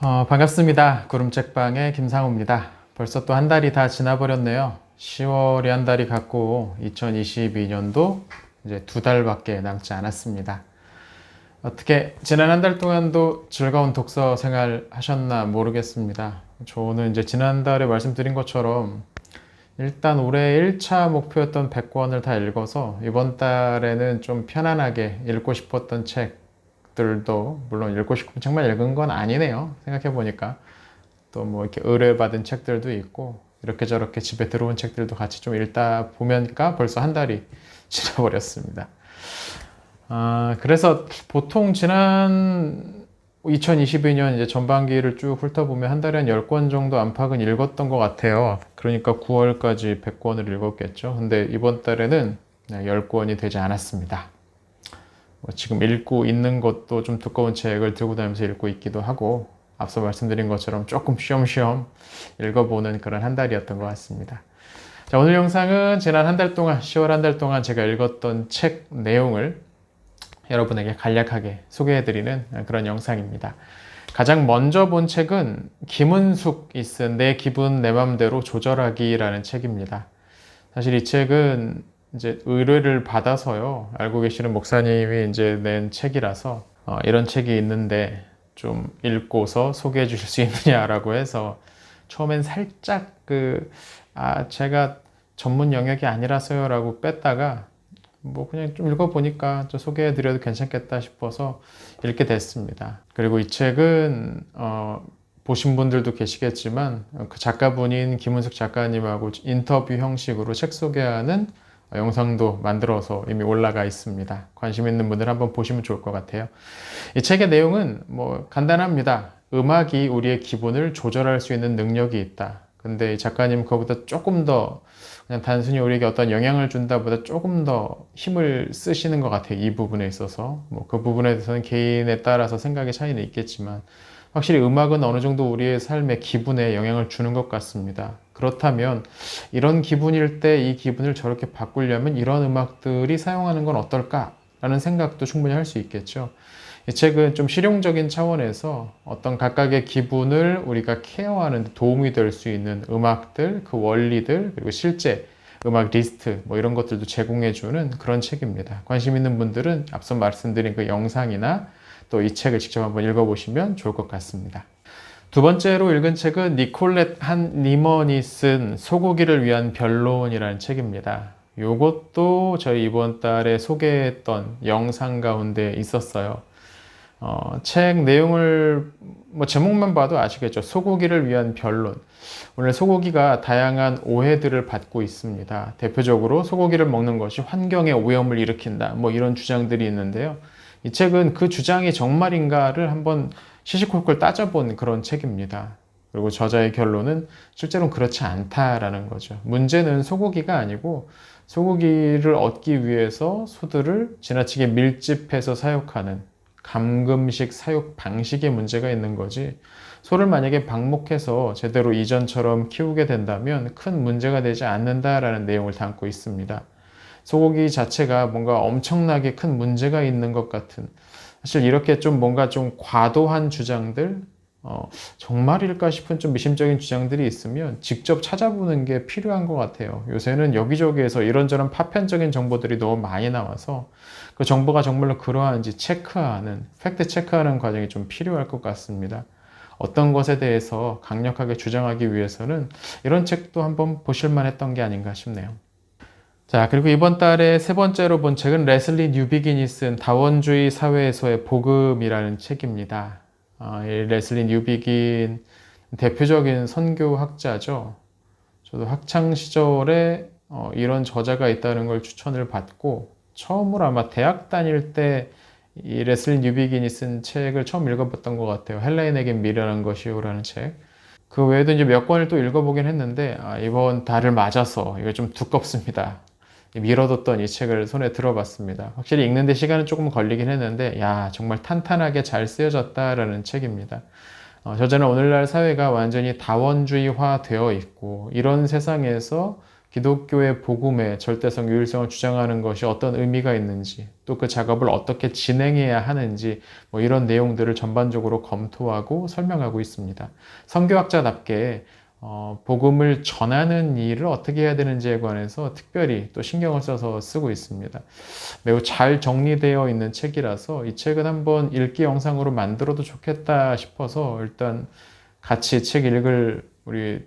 반갑습니다. 구름책방의 김상우입니다. 벌써 또 한 달이 다 지나버렸네요. 10월이 한 달이 갔고 2022년도 이제 두 달밖에 남지 않았습니다. 어떻게 지난 한 달 동안도 즐거운 독서 생활 하셨나 모르겠습니다. 저는 이제 지난달에 말씀드린 것처럼 일단 올해 1차 목표였던 100권을 다 읽어서 이번 달에는 좀 편안하게 읽고 싶었던 책들도 물론 읽고 싶은 책만 읽은 건 아니네요. 생각해보니까 또 뭐 이렇게 의뢰받은 책들도 있고 이렇게 저렇게 집에 들어온 책들도 같이 좀 읽다 보면까 벌써 한 달이 지나버렸습니다. 그래서 보통 지난 2022년 이제 전반기를 쭉 훑어보면 한 달에 한 10권 정도 안팎은 읽었던 것 같아요. 그러니까 9월까지 100권을 읽었겠죠. 근데 이번 달에는 10권이 되지 않았습니다. 지금 읽고 있는 것도 좀 두꺼운 책을 들고 다니면서 읽고 있기도 하고 앞서 말씀드린 것처럼 조금 쉬엄쉬엄 읽어보는 그런 한 달이었던 것 같습니다. 자, 오늘 영상은 지난 한 달 동안, 10월 한 달 동안 제가 읽었던 책 내용을 여러분에게 간략하게 소개해드리는 그런 영상입니다. 가장 먼저 본 책은 김은숙이 쓴 내 기분 내 맘대로 조절하기라는 책입니다. 사실 이 책은 이제 의뢰를 받아서요. 알고 계시는 목사님이 이제 낸 책이라서 이런 책이 있는데 좀 읽고서 소개해 주실 수 있느냐라고 해서 처음엔 살짝 제가 전문 영역이 아니라서요 라고 뺐다가 뭐 그냥 좀 읽어보니까 좀 소개해드려도 괜찮겠다 싶어서 읽게 됐습니다. 그리고 이 책은 보신 분들도 계시겠지만 그 작가분인 김은숙 작가님하고 인터뷰 형식으로 책 소개하는 영상도 만들어서 이미 올라가 있습니다. 관심 있는 분들 한번 보시면 좋을 것 같아요. 이 책의 내용은 뭐 간단합니다. 음악이 우리의 기분을 조절할 수 있는 능력이 있다. 근데 이 작가님 그거보다 조금 더 그냥 단순히 우리에게 어떤 영향을 준다보다 조금 더 힘을 쓰시는 것 같아요. 이 부분에 있어서. 뭐 그 부분에 대해서는 개인에 따라서 생각의 차이는 있겠지만 확실히 음악은 어느 정도 우리의 삶의 기분에 영향을 주는 것 같습니다. 그렇다면 이런 기분일 때 이 기분을 저렇게 바꾸려면 이런 음악들이 사용하는 건 어떨까라는 생각도 충분히 할 수 있겠죠. 이 책은 좀 실용적인 차원에서 어떤 각각의 기분을 우리가 케어하는 데 도움이 될 수 있는 음악들, 그 원리들, 그리고 실제 음악 리스트 뭐 이런 것들도 제공해주는 그런 책입니다. 관심 있는 분들은 앞서 말씀드린 그 영상이나 또 이 책을 직접 한번 읽어보시면 좋을 것 같습니다. 두 번째로 읽은 책은 니콜렛 한 니먼이 쓴 소고기를 위한 변론이라는 책입니다. 이것도 저희 이번 달에 소개했던 영상 가운데 있었어요. 책 내용을 뭐 제목만 봐도 아시겠죠. 소고기를 위한 변론. 오늘 소고기가 다양한 오해들을 받고 있습니다. 대표적으로 소고기를 먹는 것이 환경에 오염을 일으킨다. 뭐 이런 주장들이 있는데요. 이 책은 그 주장이 정말인가를 한번 시시콜콜 따져본 그런 책입니다. 그리고 저자의 결론은 실제로는 그렇지 않다라는 거죠. 문제는 소고기가 아니고 소고기를 얻기 위해서 소들을 지나치게 밀집해서 사육하는 감금식 사육 방식의 문제가 있는 거지, 소를 만약에 방목해서 제대로 이전처럼 키우게 된다면 큰 문제가 되지 않는다라는 내용을 담고 있습니다. 소고기 자체가 뭔가 엄청나게 큰 문제가 있는 것 같은, 사실 이렇게 좀 뭔가 좀 과도한 주장들, 정말일까 싶은 좀 미심적인 주장들이 있으면 직접 찾아보는 게 필요한 것 같아요. 요새는 여기저기에서 이런저런 파편적인 정보들이 너무 많이 나와서 그 정보가 정말로 그러한지 체크하는, 팩트 체크하는 과정이 좀 필요할 것 같습니다. 어떤 것에 대해서 강력하게 주장하기 위해서는 이런 책도 한번 보실만 했던 게 아닌가 싶네요. 자, 그리고 이번 달에 세 번째로 본 책은 레슬리 뉴비긴이 쓴 다원주의 사회에서의 복음이라는 책입니다. 이 레슬리 뉴비긴 대표적인 선교학자죠. 저도 학창 시절에 이런 저자가 있다는 걸 추천을 받고 처음으로 아마 대학 다닐 때 이 레슬리 뉴비긴이 쓴 책을 처음 읽어봤던 것 같아요. 헬레인에겐 미련한 것이요라는 책. 그 외에도 이제 몇 권을 또 읽어보긴 했는데 이번 달을 맞아서 이거 좀 두껍습니다. 미뤄뒀던 이 책을 손에 들어봤습니다. 확실히 읽는데 시간은 조금 걸리긴 했는데 정말 탄탄하게 잘 쓰여졌다라는 책입니다. 저자는 오늘날 사회가 완전히 다원주의화 되어 있고 이런 세상에서 기독교의 복음의 절대성, 유일성을 주장하는 것이 어떤 의미가 있는지, 또 그 작업을 어떻게 진행해야 하는지, 뭐 이런 내용들을 전반적으로 검토하고 설명하고 있습니다. 선교학자답게 복음을 전하는 일을 어떻게 해야 되는지에 관해서 특별히 또 신경을 써서 쓰고 있습니다. 매우 잘 정리되어 있는 책이라서 이 책은 한번 읽기 영상으로 만들어도 좋겠다 싶어서 일단 같이 책 읽을 우리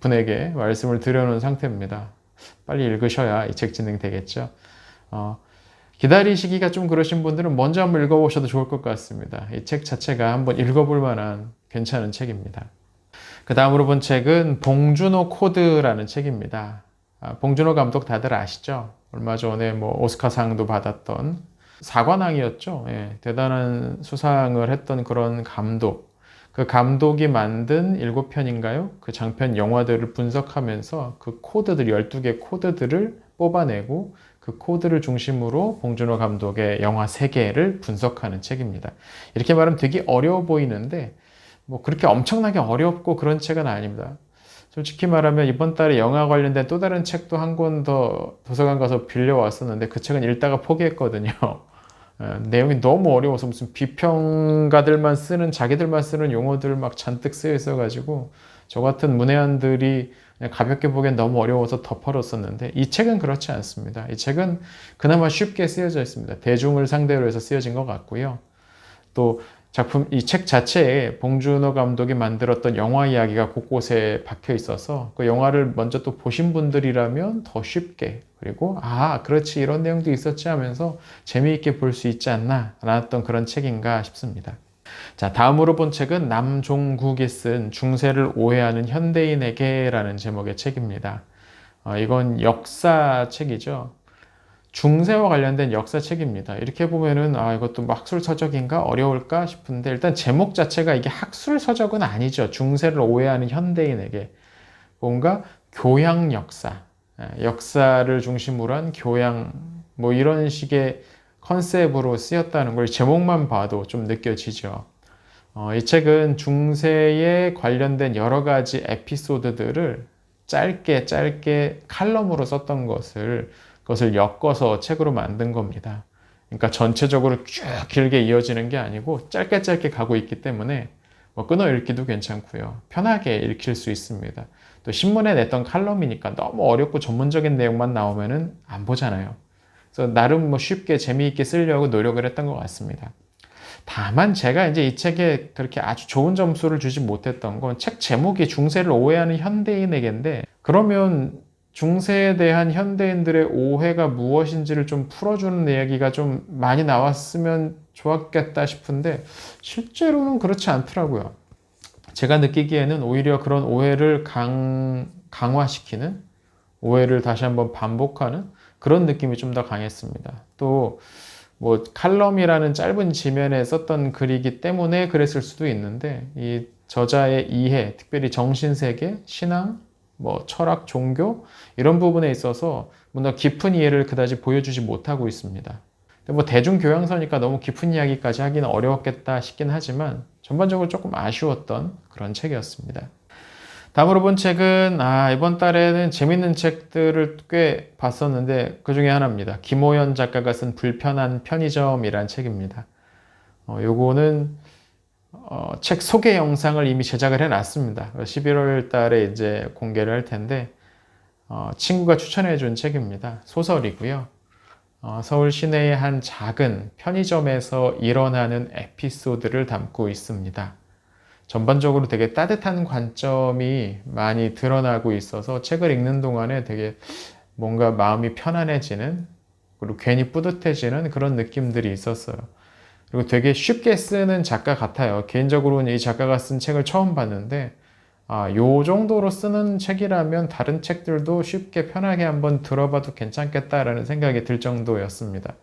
분에게 말씀을 드려놓은 상태입니다. 빨리 읽으셔야 이 책 진행되겠죠. 기다리시기가 좀 그러신 분들은 먼저 한번 읽어보셔도 좋을 것 같습니다. 이 책 자체가 한번 읽어볼 만한 괜찮은 책입니다. 그 다음으로 본 책은 봉준호 코드라는 책입니다. 봉준호 감독 다들 아시죠? 얼마 전에 뭐 오스카상도 받았던 사관왕이었죠. 예, 대단한 수상을 했던 그런 감독. 그 감독이 만든 7편인가요? 그 장편 영화들을 분석하면서 그 코드들, 12개 코드들을 뽑아내고 그 코드를 중심으로 봉준호 감독의 영화 세계를 분석하는 책입니다. 이렇게 말하면 되게 어려워 보이는데 뭐 그렇게 엄청나게 어렵고 그런 책은 아닙니다. 솔직히 말하면 이번 달에 영화 관련된 또 다른 책도 한 권 더 도서관 가서 빌려왔었는데 그 책은 읽다가 포기했거든요. 내용이 너무 어려워서 무슨 비평가들만 쓰는, 자기들만 쓰는 용어들 막 잔뜩 쓰여 있어가지고 저 같은 문외한들이 그냥 가볍게 보기엔 너무 어려워서 덮어뒀었는데 이 책은 그렇지 않습니다. 이 책은 그나마 쉽게 쓰여져 있습니다. 대중을 상대로 해서 쓰여진 것 같고요. 또 작품, 이 책 자체에 봉준호 감독이 만들었던 영화 이야기가 곳곳에 박혀 있어서 그 영화를 먼저 또 보신 분들이라면 더 쉽게, 그리고 그렇지, 이런 내용도 있었지 하면서 재미있게 볼 수 있지 않나 라는 그런 책인가 싶습니다. 자, 다음으로 본 책은 남종국이 쓴 중세를 오해하는 현대인에게 라는 제목의 책입니다. 이건 역사 책이죠. 중세와 관련된 역사책입니다. 이렇게 보면은 이것도 뭐 학술서적인가 어려울까 싶은데 일단 제목 자체가 이게 학술서적은 아니죠. 중세를 오해하는 현대인에게 뭔가 교양 역사, 역사를 중심으로 한 교양 뭐 이런 식의 컨셉으로 쓰였다는 걸 제목만 봐도 좀 느껴지죠. 이 책은 중세에 관련된 여러 가지 에피소드들을 짧게 칼럼으로 썼던 그것을 엮어서 책으로 만든 겁니다. 그러니까 전체적으로 쭉 길게 이어지는 게 아니고 짧게 가고 있기 때문에 뭐 끊어 읽기도 괜찮고요. 편하게 읽힐 수 있습니다. 또 신문에 냈던 칼럼이니까 너무 어렵고 전문적인 내용만 나오면은 안 보잖아요. 그래서 나름 뭐 쉽게 재미있게 쓰려고 노력을 했던 것 같습니다. 다만 제가 이제 이 책에 그렇게 아주 좋은 점수를 주지 못했던 건 책 제목이 중세를 오해하는 현대인에게인데 그러면 중세에 대한 현대인들의 오해가 무엇인지를 좀 풀어주는 이야기가 좀 많이 나왔으면 좋았겠다 싶은데 실제로는 그렇지 않더라고요. 제가 느끼기에는 오히려 그런 오해를 강화시키는, 오해를 다시 한번 반복하는 그런 느낌이 좀 더 강했습니다. 또 뭐 칼럼이라는 짧은 지면에 썼던 글이기 때문에 그랬을 수도 있는데 이 저자의 이해, 특별히 정신세계, 신앙, 뭐 철학, 종교 이런 부분에 있어서 뭔가 깊은 이해를 그다지 보여주지 못하고 있습니다. 근데 뭐 대중교양서니까 너무 깊은 이야기까지 하기는 어려웠겠다 싶긴 하지만 전반적으로 조금 아쉬웠던 그런 책이었습니다. 다음으로 본 책은 이번 달에는 재밌는 책들을 꽤 봤었는데 그 중에 하나입니다. 김호연 작가가 쓴 불편한 편의점이란 책입니다. 요거는 책 소개 영상을 이미 제작을 해놨습니다. 11월 달에 이제 공개를 할 텐데 친구가 추천해 준 책입니다. 소설이고요. 서울 시내의 한 작은 편의점에서 일어나는 에피소드를 담고 있습니다. 전반적으로 되게 따뜻한 관점이 많이 드러나고 있어서 책을 읽는 동안에 되게 뭔가 마음이 편안해지는, 그리고 괜히 뿌듯해지는 그런 느낌들이 있었어요. 그리고 되게 쉽게 쓰는 작가 같아요. 개인적으로는 이 작가가 쓴 책을 처음 봤는데 요 정도로 쓰는 책이라면 다른 책들도 쉽게 편하게 한번 들어봐도 괜찮겠다라는 생각이 들 정도였습니다.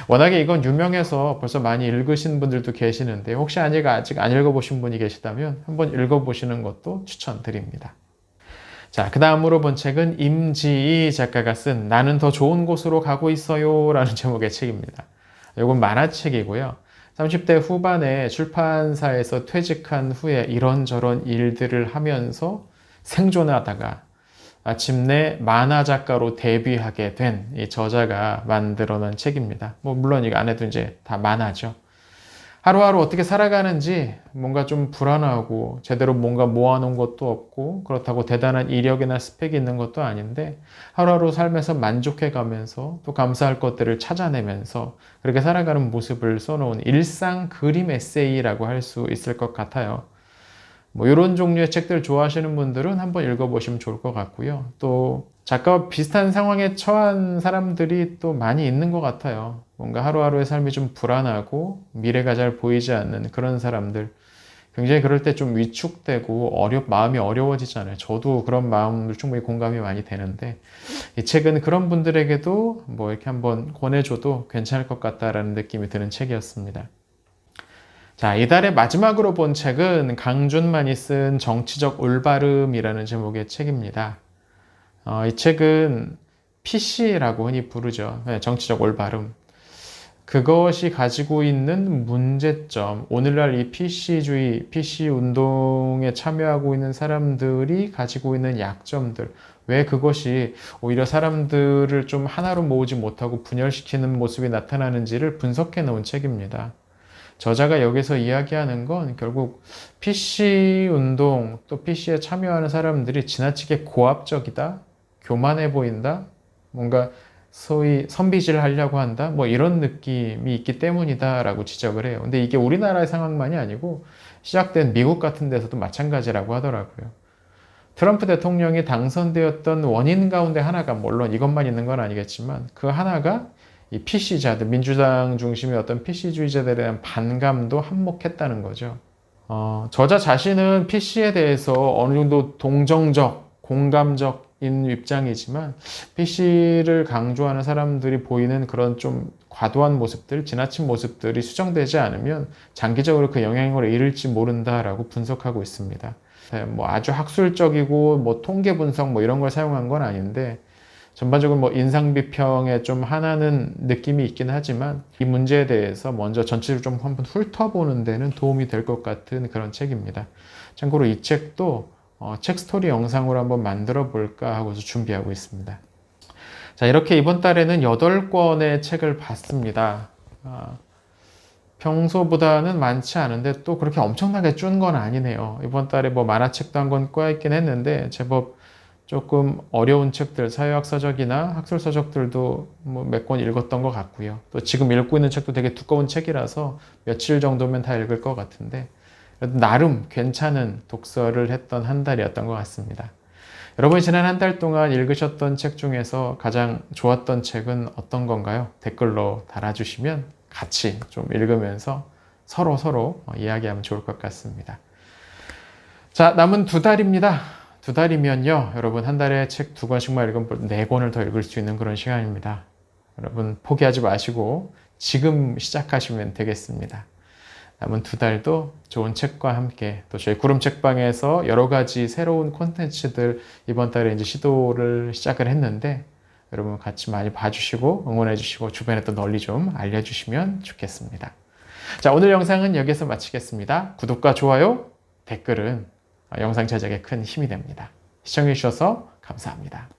워낙에 이건 유명해서 벌써 많이 읽으신 분들도 계시는데 혹시 아직 안 읽어보신 분이 계시다면 한번 읽어보시는 것도 추천드립니다. 자, 그 다음으로 본 책은 임지희 작가가 쓴 나는 더 좋은 곳으로 가고 있어요 라는 제목의 책입니다. 이건 만화책이고요. 30대 후반에 출판사에서 퇴직한 후에 이런저런 일들을 하면서 생존하다가 마침내 만화 작가로 데뷔하게 된 이 저자가 만들어낸 책입니다. 뭐 물론 이거 안에도 이제 다 만화죠. 하루하루 어떻게 살아가는지 뭔가 좀 불안하고 제대로 뭔가 모아놓은 것도 없고 그렇다고 대단한 이력이나 스펙이 있는 것도 아닌데 하루하루 살면서 만족해가면서 또 감사할 것들을 찾아내면서 그렇게 살아가는 모습을 써놓은 일상 그림 에세이라고 할 수 있을 것 같아요. 뭐 이런 종류의 책들 좋아하시는 분들은 한번 읽어보시면 좋을 것 같고요. 또 작가와 비슷한 상황에 처한 사람들이 또 많이 있는 것 같아요. 뭔가 하루하루의 삶이 좀 불안하고 미래가 잘 보이지 않는 그런 사람들. 굉장히 그럴 때 좀 위축되고 마음이 어려워지잖아요. 저도 그런 마음을 충분히 공감이 많이 되는데 이 책은 그런 분들에게도 뭐 이렇게 한번 권해줘도 괜찮을 것 같다라는 느낌이 드는 책이었습니다. 자, 이달의 마지막으로 본 책은 강준만이 쓴 정치적 올바름이라는 제목의 책입니다. 이 책은 PC라고 흔히 부르죠. 네, 정치적 올바름. 그것이 가지고 있는 문제점, 오늘날 이 PC주의, PC 운동에 참여하고 있는 사람들이 가지고 있는 약점들, 왜 그것이 오히려 사람들을 좀 하나로 모으지 못하고 분열시키는 모습이 나타나는지를 분석해 놓은 책입니다. 저자가 여기서 이야기하는 건 결국 PC 운동, 또 PC에 참여하는 사람들이 지나치게 고압적이다, 교만해 보인다, 뭔가 소위 선비질 하려고 한다, 뭐 이런 느낌이 있기 때문이다라고 지적을 해요. 근데 이게 우리나라의 상황만이 아니고 시작된 미국 같은 데서도 마찬가지라고 하더라고요. 트럼프 대통령이 당선되었던 원인 가운데 하나가, 물론 이것만 있는 건 아니겠지만 그 하나가 이 PC자들, 민주당 중심의 어떤 PC주의자들에 대한 반감도 한몫했다는 거죠. 저자 자신은 PC에 대해서 어느 정도 동정적, 공감적인 입장이지만 PC를 강조하는 사람들이 보이는 그런 좀 과도한 모습들, 지나친 모습들이 수정되지 않으면 장기적으로 그 영향력을 잃을지 모른다라고 분석하고 있습니다. 뭐 아주 학술적이고 뭐 통계 분석 뭐 이런 걸 사용한 건 아닌데 전반적으로 뭐 인상 비평에 좀 하나는 느낌이 있긴 하지만 이 문제에 대해서 먼저 전체를 좀 한번 훑어보는 데는 도움이 될 것 같은 그런 책입니다. 참고로 이 책도 책 스토리 영상으로 한번 만들어 볼까 하고서 준비하고 있습니다. 자, 이렇게 이번 달에는 8권의 책을 봤습니다. 평소보다는 많지 않은데 또 그렇게 엄청나게 준 건 아니네요. 이번 달에 뭐 만화책도 한 권 껴있긴 했는데 제법 조금 어려운 책들, 사회학 서적이나 학술 서적들도 뭐 몇 권 읽었던 것 같고요. 또 지금 읽고 있는 책도 되게 두꺼운 책이라서 며칠 정도면 다 읽을 것 같은데 나름 괜찮은 독서를 했던 한 달이었던 것 같습니다. 여러분이 지난 한 달 동안 읽으셨던 책 중에서 가장 좋았던 책은 어떤 건가요? 댓글로 달아주시면 같이 좀 읽으면서 서로 이야기하면 좋을 것 같습니다. 자, 남은 2달입니다. 2달이면요, 여러분 한 달에 책 2권씩만 읽으면 4권을 더 읽을 수 있는 그런 시간입니다. 여러분 포기하지 마시고 지금 시작하시면 되겠습니다. 남은 2달도 좋은 책과 함께 또 저희 구름 책방에서 여러 가지 새로운 콘텐츠들 이번 달에 이제 시도를 시작을 했는데 여러분 같이 많이 봐주시고 응원해 주시고 주변에 또 널리 좀 알려주시면 좋겠습니다. 자, 오늘 영상은 여기서 마치겠습니다. 구독과 좋아요, 댓글은 영상 제작에 큰 힘이 됩니다. 시청해 주셔서 감사합니다.